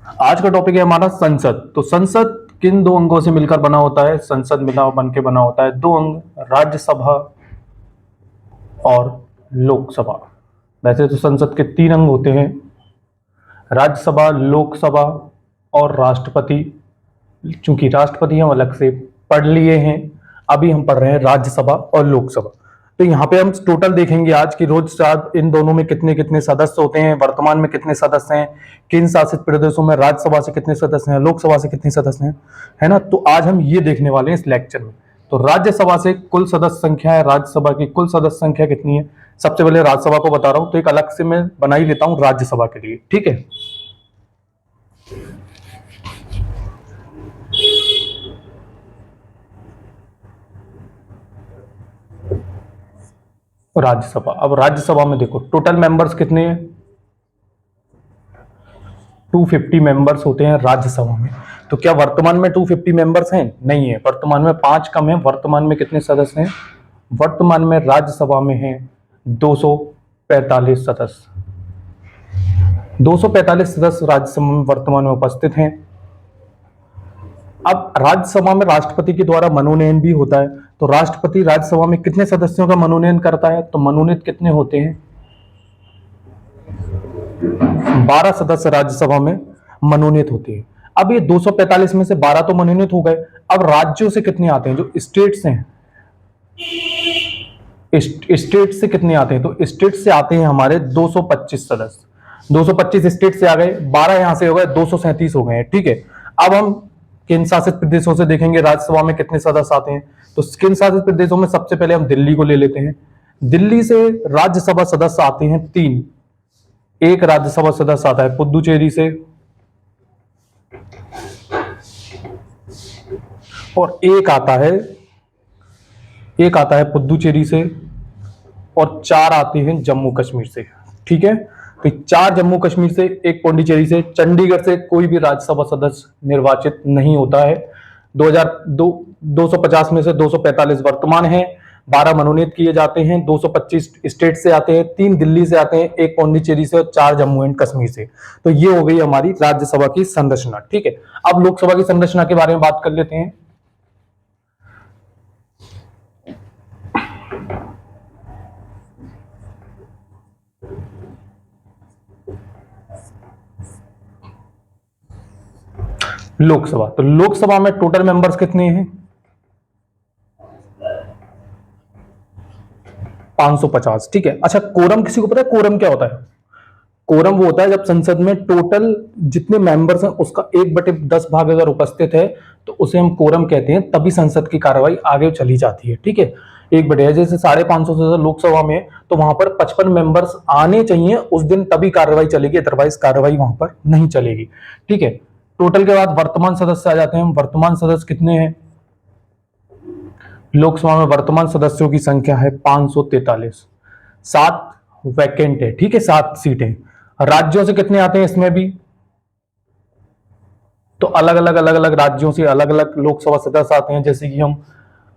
आज का टॉपिक है हमारा संसद। तो संसद किन दो अंगों से मिलकर बना होता है? संसद मिला बन के बना होता है दो अंग, राज्यसभा और लोकसभा। वैसे तो संसद के तीन अंग होते हैं, राज्यसभा, लोकसभा और राष्ट्रपति। चूंकि राष्ट्रपति हम अलग से पढ़ लिए हैं, अभी हम पढ़ रहे हैं राज्यसभा और लोकसभा। तो यहाँ पे हम टोटल देखेंगे आज की रोज साथ इन दोनों में कितने कितने सदस्य होते हैं, वर्तमान में कितने सदस्य हैं, किन शासित प्रदेशों में राज्यसभा से कितने सदस्य हैं, लोकसभा से कितने सदस्य हैं, है ना। तो आज हम ये देखने वाले हैं इस लेक्चर में। तो राज्यसभा से कुल सदस्य संख्या है, राज्यसभा की कुल सदस्य संख्या कितनी है। सबसे पहले राज्यसभा को बता रहा हूं, तो एक अलग से मैं बना ही लेता हूं राज्यसभा के लिए, ठीक है। राज्यसभा, अब राज्यसभा में देखो टोटल मेंबर्स कितने हैं, 250 मेंबर्स होते हैं राज्यसभा में। तो क्या वर्तमान में 250 मेंबर्स हैं? नहीं है, वर्तमान में 5 कम है। वर्तमान में कितने सदस्य हैं? वर्तमान में राज्यसभा में हैं 245 सदस्य। 245 सदस्य राज्यसभा में वर्तमान में उपस्थित हैं। अब राज्यसभा में राष्ट्रपति के द्वारा मनोनयन भी होता है। तो राष्ट्रपति राज्यसभा में कितने सदस्यों का मनोनयन करता है? तो मनोनीत कितने होते हैं? 12 सदस्य राज्यसभा में मनोनीत होते हैं। अब ये 245 में से 12 तो मनोनीत हो गए। अब राज्यों से कितने आते हैं? जो स्टेट्स हैं, स्टेट से कितने आते हैं? तो स्टेट से आते हैं हमारे 225 सदस्य। 225 स्टेट से आ गए, 12 यहां से हो गए, 237 हो गए, ठीक है। अब हम केंद्र शासित प्रदेशों से देखेंगे राज्यसभा में कितने सदस्य आते हैं। तो केंद्र शासित प्रदेशों में सबसे पहले हम दिल्ली को ले लेते हैं। दिल्ली से राज्यसभा सदस्य आते हैं 3। एक राज्यसभा सदस्य आता है पुदुचेरी से, और एक आता है पुदुचेरी से, और 4 आते हैं जम्मू कश्मीर से, ठीक है। तो 4 जम्मू कश्मीर से, एक पौंडीचेरी से। चंडीगढ़ से कोई भी राज्यसभा सदस्य निर्वाचित नहीं होता है। 250 में से 245 वर्तमान है, 12 मनोनीत किए जाते हैं। 225 स्टेट से आते हैं, 3 दिल्ली से आते हैं, एक पौंडीचेरी से और 4 जम्मू एंड कश्मीर से। तो ये हो गई हमारी राज्यसभा की संरचना, ठीक है। अब लोकसभा की संरचना के बारे में बात कर लेते हैं। लोकसभा, तो लोकसभा में टोटल मेंबर्स कितने हैं? 550, ठीक है। अच्छा, कोरम किसी को पता है कोरम क्या होता है? कोरम वो होता है जब संसद में टोटल जितने मेंबर्स हैं उसका 1/10 भाग अगर उपस्थित है तो उसे हम कोरम कहते हैं, तभी संसद की कार्रवाई आगे चली जाती है, ठीक है। 1/, जैसे 550 से लोकसभा में, तो वहां पर 55 मेंबर्स आने चाहिए उस दिन, तभी कार्रवाई चलेगी, अदरवाइज कार्रवाई वहां पर नहीं चलेगी, ठीक है। टोटल के बाद वर्तमान सदस्य आ जाते हैं। वर्तमान सदस्य कितने हैं? लोकसभा में वर्तमान सदस्यों की संख्या है 543। 7 वैकेंट है, ठीक है, 7 सीटें। राज्यों से कितने आते हैं इसमें भी? तो अलग अलग राज्यों से अलग अलग लोकसभा सदस्य आते हैं। जैसे कि हम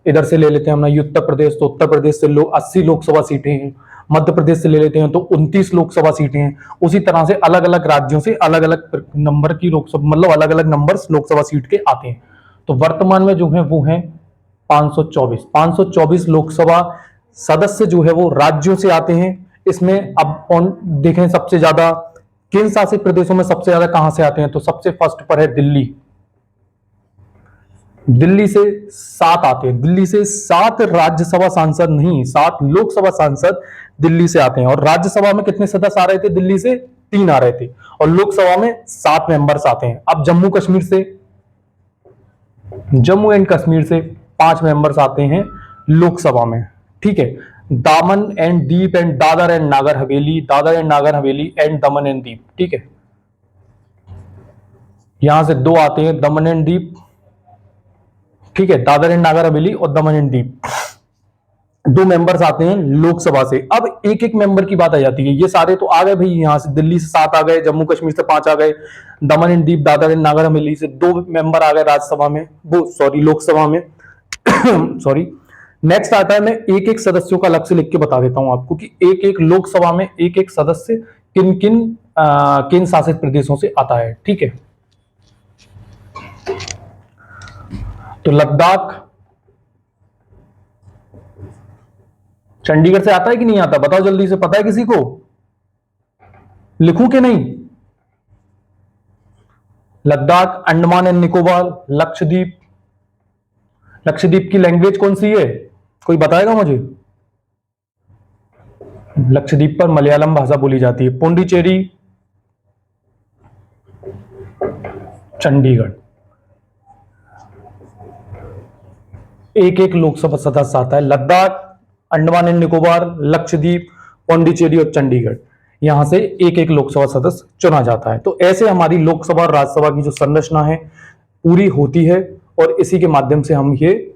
इधर से ले लेते हैं अपना उत्तर प्रदेश, तो उत्तर प्रदेश से 80 लोकसभा सीटें हैं। मध्य प्रदेश से ले लेते हैं तो 29 लोकसभा सीटें हैं। उसी तरह से अलग अलग राज्यों से अलग अलग नंबर की लोकसभा, मतलब अलग अलग नंबर्स लोकसभा सीट के आते हैं। तो वर्तमान में जो है वो है 524 लोकसभा सदस्य जो है वो राज्यों से आते हैं। इसमें अब देखें सबसे ज्यादा केंद्र शासित प्रदेशों में सबसे ज्यादा कहां से आते हैं? तो सबसे फर्स्ट पर है दिल्ली। दिल्ली से 7 आते हैं। दिल्ली से 7 राज्यसभा सांसद नहीं, 7 लोकसभा सांसद दिल्ली से आते हैं। और राज्यसभा में कितने सदस्य आ रहे थे? दिल्ली से 3 आ रहे थे, और लोकसभा में 7 मेंबर्स आते हैं। अब जम्मू कश्मीर से, जम्मू एंड कश्मीर से 5 मेंबर्स आते हैं लोकसभा में, ठीक है। दामन and Deep and Dadar and Nagar Haveli, Dadar and Nagar Haveli and Daman and दीप, ठीक है। यहां से 2 आते हैं, दमन एंड दीप, ठीक है। दादर एंड नागर हवेली और दमन एंड दीप 2 मेंबर्स आते हैं लोकसभा से। अब एक एक मेंबर की बात आ जाती है। ये सारे तो आ गए भाई, यहां से दिल्ली से 7 आ गए, जम्मू कश्मीर से 5 आ गए, दमन and Deep, Dadar and Nagar Haveli से 2 मेंबर आ गए राज्यसभा में, वो सॉरी लोकसभा में सॉरी। नेक्स्ट आता है, मैं एक एक सदस्यों का अलग से लिख के बता देता हूं आपको कि एक एक लोकसभा में एक एक सदस्य किन किन केंद्र शासित प्रदेशों से आता है, ठीक है। तो लद्दाख चंडीगढ़ से आता है कि नहीं आता, बताओ जल्दी से, पता है किसी को? लिखूं कि नहीं? लद्दाख, अंडमान एंड निकोबार, लक्षद्वीप। लक्षद्वीप की लैंग्वेज कौन सी है, कोई बताएगा मुझे? लक्षद्वीप पर मलयालम भाषा बोली जाती है। पुडुचेरी, चंडीगढ़। एक एक लोकसभा सदस्य आता है। लद्दाख, अंडमान एंड निकोबार, लक्षद्वीप, पुडुचेरी और चंडीगढ़, यहां से एक एक लोकसभा सदस्य चुना जाता है। तो ऐसे हमारी लोकसभा और राज्यसभा की जो संरचना है पूरी होती है और इसी के माध्यम से हम ये